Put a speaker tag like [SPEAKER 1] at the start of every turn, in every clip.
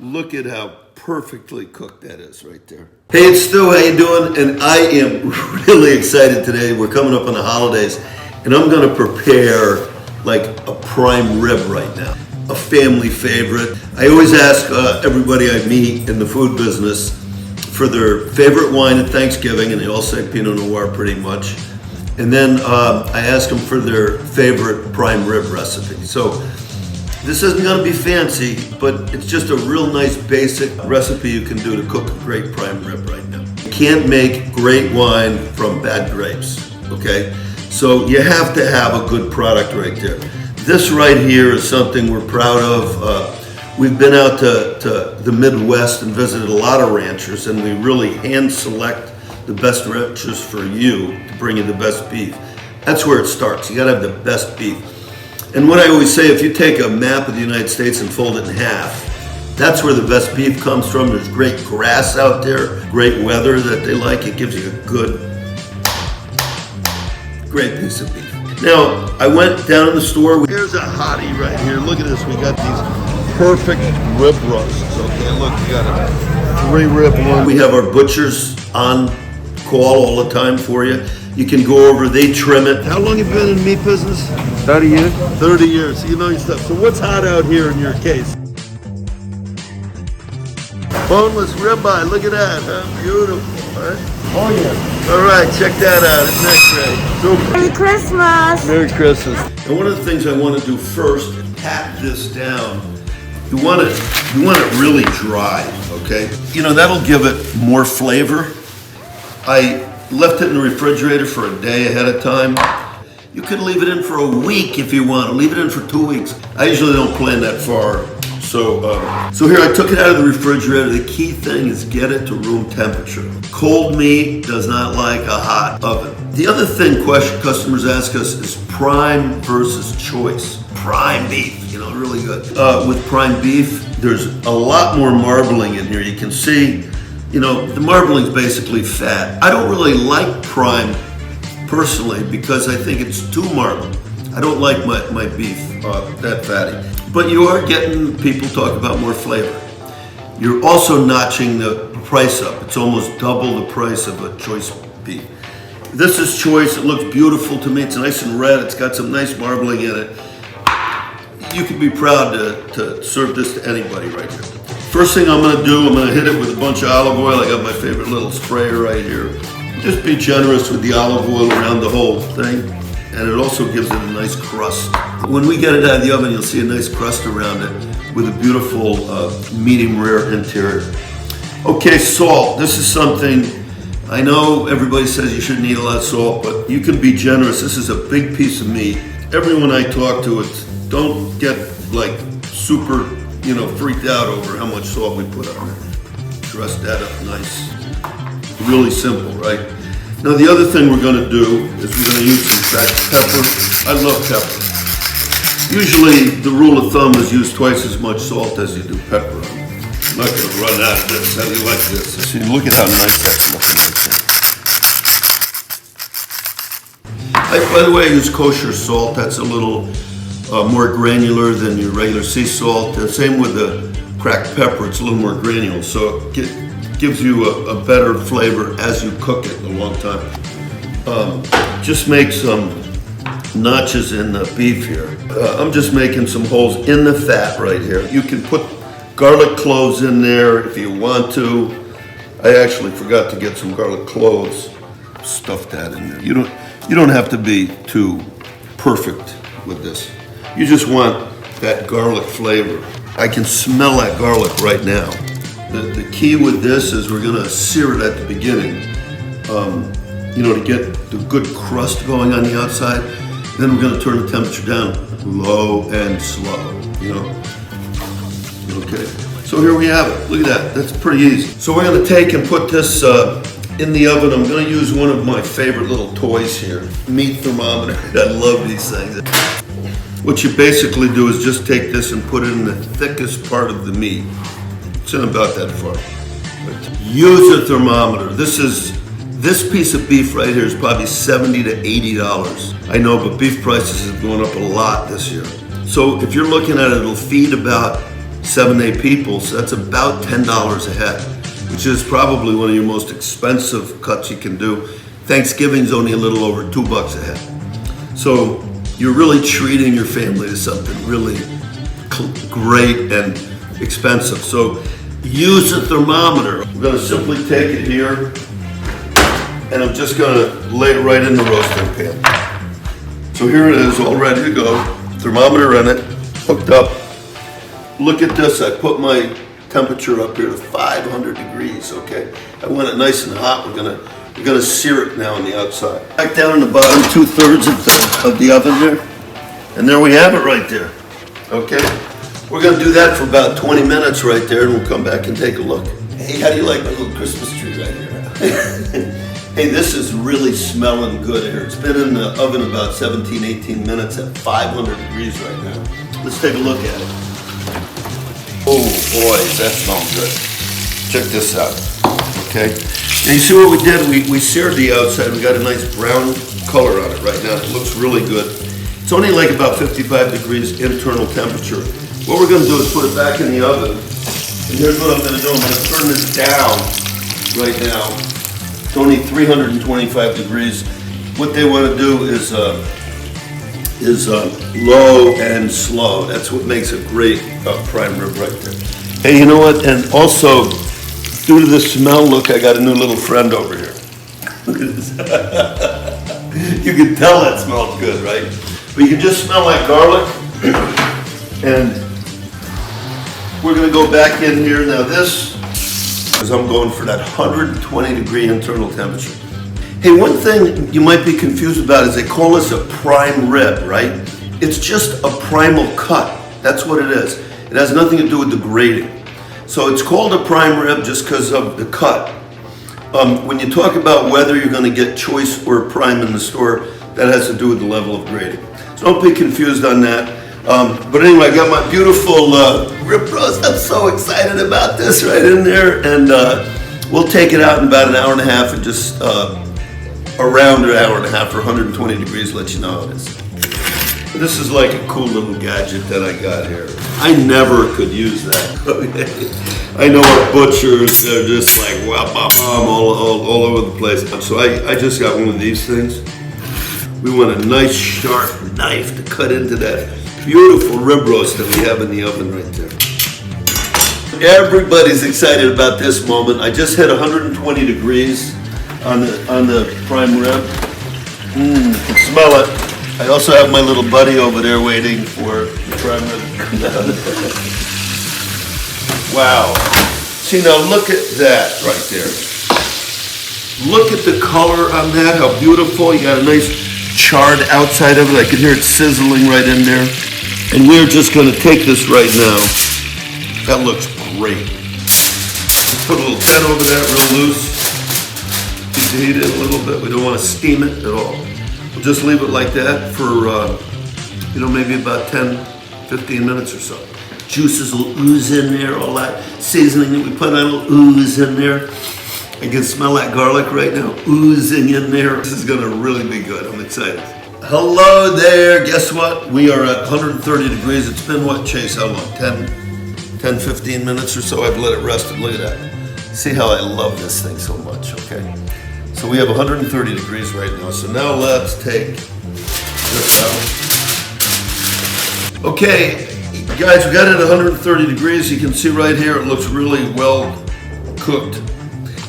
[SPEAKER 1] Look at how perfectly cooked that is right there. Hey, it's Stu, how you doing? And I am really excited today. We're coming up on the holidays, and I'm gonna prepare like a prime rib right now, a family favorite. I always ask everybody I meet in the food business for their favorite wine at Thanksgiving, and they all say Pinot Noir pretty much. And then I ask them for their favorite prime rib recipe. So this isn't gonna be fancy, but it's just a real nice basic recipe you can do to cook a great prime rib right now. You can't make great wine from bad grapes, okay? So you have to have a good product right there. This right here is something we're proud of. We've been out to the Midwest and visited a lot of ranchers, and we really hand select the best ranchers for you to bring you the best beef. That's where it starts. You gotta have the best beef. And what I always say, if you take a map of the United States and fold it in half, that's where the best beef comes from. There's great grass out there, great weather that they like. It gives you a good, great piece of beef. Now, I went down in the store. Here's a hottie right here. Look at this. We got these perfect rib roasts. Okay, look, we got a 3-rib one. We have our butchers on call all the time for you. You can go over, they trim it. How long have you been in the meat business?
[SPEAKER 2] 30 years.
[SPEAKER 1] 30 years, so you know your stuff. So what's hot out here in your case? Boneless ribeye, look at that, huh? Beautiful, right?
[SPEAKER 2] Oh yeah.
[SPEAKER 1] All right, check that out, isn't that great? Super.
[SPEAKER 3] Merry Christmas!
[SPEAKER 1] Merry Christmas. And one of the things I want to do first, pat this down. You want it really dry, okay? You know, that'll give it more flavor. I left it in the refrigerator for a day ahead of time. You could leave it in for a week if you want. Leave it in for 2 weeks. I usually don't plan that far. So here I took it out of the refrigerator. The key thing is get it to room temperature. Cold meat does not like a hot oven. The other thing customers ask us is prime versus choice. Prime beef, you know, really good. With prime beef, there's a lot more marbling in here. You can see, you know, the marbling is basically fat. I don't really like prime personally because I think it's too marbled. I don't like my beef that fatty. But you are getting people talk about more flavor. You're also notching the price up. It's almost double the price of a choice beef. This is choice. It looks beautiful to me. It's nice and red. It's got some nice marbling in it. You can be proud to serve this to anybody right here. First thing I'm gonna do, I'm gonna hit it with a bunch of olive oil. I got my favorite little sprayer right here. Just be generous with the olive oil around the whole thing. And it also gives it a nice crust. When we get it out of the oven, you'll see a nice crust around it with a beautiful medium rare interior. Okay, salt. This is something, I know everybody says you shouldn't eat a lot of salt, but you can be generous. This is a big piece of meat. Everyone I talk to, don't get like super, you know, freaked out over how much salt we put on it. Dress that up nice. Really simple, right? Now the other thing we're gonna do is we're gonna use some cracked pepper. I love pepper. Usually the rule of thumb is use twice as much salt as you do pepper on. I'm not gonna run out of this. How do you like this? See, look at how nice that's looking right there. By the way, I use kosher salt. That's a little more granular than your regular sea salt. Same with the cracked pepper. It's a little more granular, so it gives you a better flavor as you cook it a long time. Just make some notches in the beef here. I'm just making some holes in the fat right here. You can put garlic cloves in there if you want to. I actually forgot to get some garlic cloves. Stuff that in there. You don't have to be too perfect with this. You just want that garlic flavor. I can smell that garlic right now. The key with this is we're gonna sear it at the beginning, you know, to get the good crust going on the outside. Then we're gonna turn the temperature down low and slow, you know. Okay, so here we have it. Look at that, that's pretty easy. So we're gonna take and put this in the oven. I'm gonna use one of my favorite little toys here, meat thermometer. I love these things. What you basically do is just take this and put it in the thickest part of the meat. It's in about that far. But use a thermometer. This piece of beef right here is probably $70 to $80. I know, but beef prices have gone up a lot this year. So if you're looking at it, it'll feed about 7-8 people, so that's about $10 a head, which is probably one of your most expensive cuts you can do. Thanksgiving's only a little over $2 a head. So you're really treating your family to something really great and expensive. So use a thermometer. We're gonna simply take it here, and I'm just gonna lay it right in the roasting pan. So here it is, all ready to go. Thermometer in it, hooked up. Look at this, I put my temperature up here to 500 degrees, okay? I want it nice and hot. We're gonna sear it now on the outside. Back down in the bottom 2/3 of the oven here. And there we have it right there, okay? We're gonna do that for about 20 minutes right there, and we'll come back and take a look. Hey, how do you like my little Christmas tree right here? Hey, this is really smelling good here. It's been in the oven about 17, 18 minutes at 500 degrees right now. Let's take a look at it. Oh boy, that smells good. Check this out, okay? Now you see what we did? We seared the outside. We got a nice brown color on it right now. It looks really good. It's only like about 55 degrees internal temperature. What we're gonna do is put it back in the oven. And here's what I'm gonna do. I'm gonna turn this down right now. It's only 325 degrees. What they wanna do is low and slow. That's what makes a great prime rib right there. Hey, you know what? And also, due to the smell, look, I got a new little friend over here. Look at this. You can tell that smells good, right? But you can just smell like garlic. And we're gonna go back in here. Now this, because I'm going for that 120 degree internal temperature. Hey, one thing you might be confused about is they call this a prime rib, right? It's just a primal cut. That's what it is. It has nothing to do with the grading. So it's called a prime rib just because of the cut. When you talk about whether you're going to get choice or prime in the store, that has to do with the level of grading. So don't be confused on that. But anyway, I got my beautiful rib roast. I'm so excited about this right in there. And we'll take it out in about an hour and a half and just around an hour and a half for 120 degrees, let you know how it is. This is like a cool little gadget that I got here. I never could use that. I know our butchers, they're just like, wow, all over the place. So I just got one of these things. We want a nice sharp knife to cut into that beautiful rib roast that we have in the oven right there. Everybody's excited about this moment. I just hit 120 degrees on the prime rib. You can smell it. I also have my little buddy over there waiting for the prime rib. Wow. See, now look at that right there. Look at the color on that, how beautiful. You got a nice charred outside of it. I can hear it sizzling right in there. And we're just gonna take this right now. That looks great. Put a little pen over that real loose. Heat it a little bit. We don't want to steam it at all. We'll just leave it like that for, maybe about 10, 15 minutes or so. Juices will ooze in there, all that seasoning that we put on will ooze in there. I can smell that garlic right now, oozing in there. This is gonna really be good. I'm excited. Hello there. Guess what? We are at 130 degrees. It's been what, Chase? How long? 10, 15 minutes or so. I've let it rest. Look at that. See how I love this thing so much, okay? So we have 130 degrees right now. So now let's take this out. Okay, guys, we got it at 130 degrees. You can see right here, it looks really well cooked.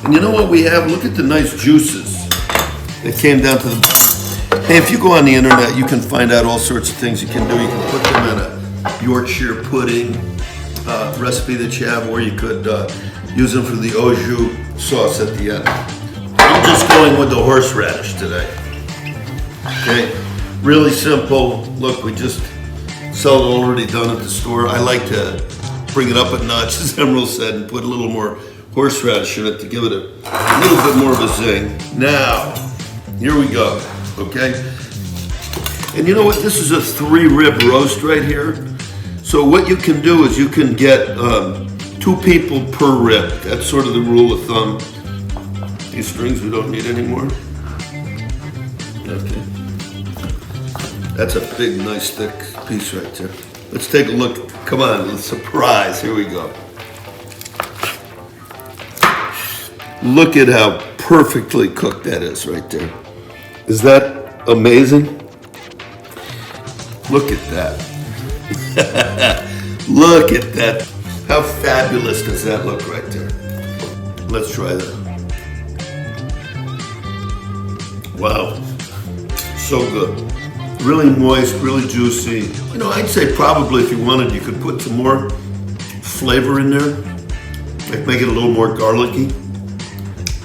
[SPEAKER 1] And you know what we have? Look at the nice juices that came down to the bottom. Hey, if you go on the internet, you can find out all sorts of things you can do. You can put them in a Yorkshire pudding recipe that you have, or you could use them for the au jus sauce at the end. I'm just going with the horseradish today. Okay, really simple. Look, we just sell it already done at the store. I like to bring it up a notch, as Emerald said, and put a little more horseradish in it to give it a little bit more of a zing. Now, here we go, okay? And you know what? This is a 3-rib roast right here. So what you can do is you can get 2 people per rib. That's sort of the rule of thumb. These strings we don't need anymore. Okay. That's a big, nice, thick piece right there. Let's take a look Come on, surprise. Here we go. Look at how perfectly cooked that is right there. Is that amazing? Look at that. Look at that. How fabulous does that look right there? Let's try that. Wow. So good. Really moist, really juicy. You know, I'd say probably if you wanted, you could put some more flavor in there. Like make it a little more garlicky.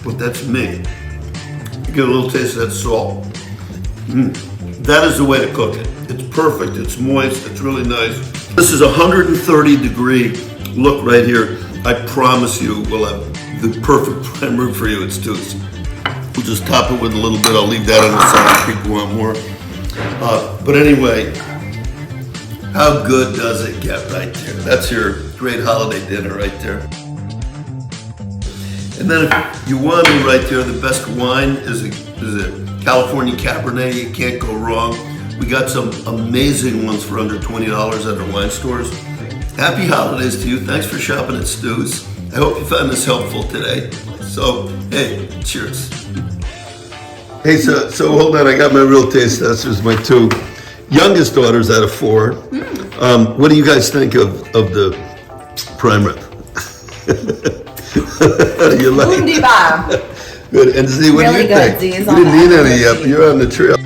[SPEAKER 1] But that's me. You get a little taste of that salt. That is the way to cook it. It's perfect, it's moist, it's really nice. This is a 130-degree look right here. I promise you we'll have the perfect prime rib for you at Stu's. We'll just top it with a little bit. I'll leave that on the side if people want more. But anyway, how good does it get right there? That's your great holiday dinner right there. And then if you want to right there, the best wine is a California Cabernet. You can't go wrong. We got some amazing ones for under $20 at our wine stores. Happy holidays to you. Thanks for shopping at Stu's. I hope you found this helpful today. So, hey, cheers. Hey, so hold on. I got my real taste testers, my two youngest daughters out of 4. What do you guys think of the prime rib? You like?
[SPEAKER 3] Wunderbar.
[SPEAKER 1] Good. And Z, what
[SPEAKER 3] Really
[SPEAKER 1] do you
[SPEAKER 3] good.
[SPEAKER 1] think?
[SPEAKER 3] Z is
[SPEAKER 1] You
[SPEAKER 3] on
[SPEAKER 1] didn't
[SPEAKER 3] the
[SPEAKER 1] eat any yet, but you're on the trail.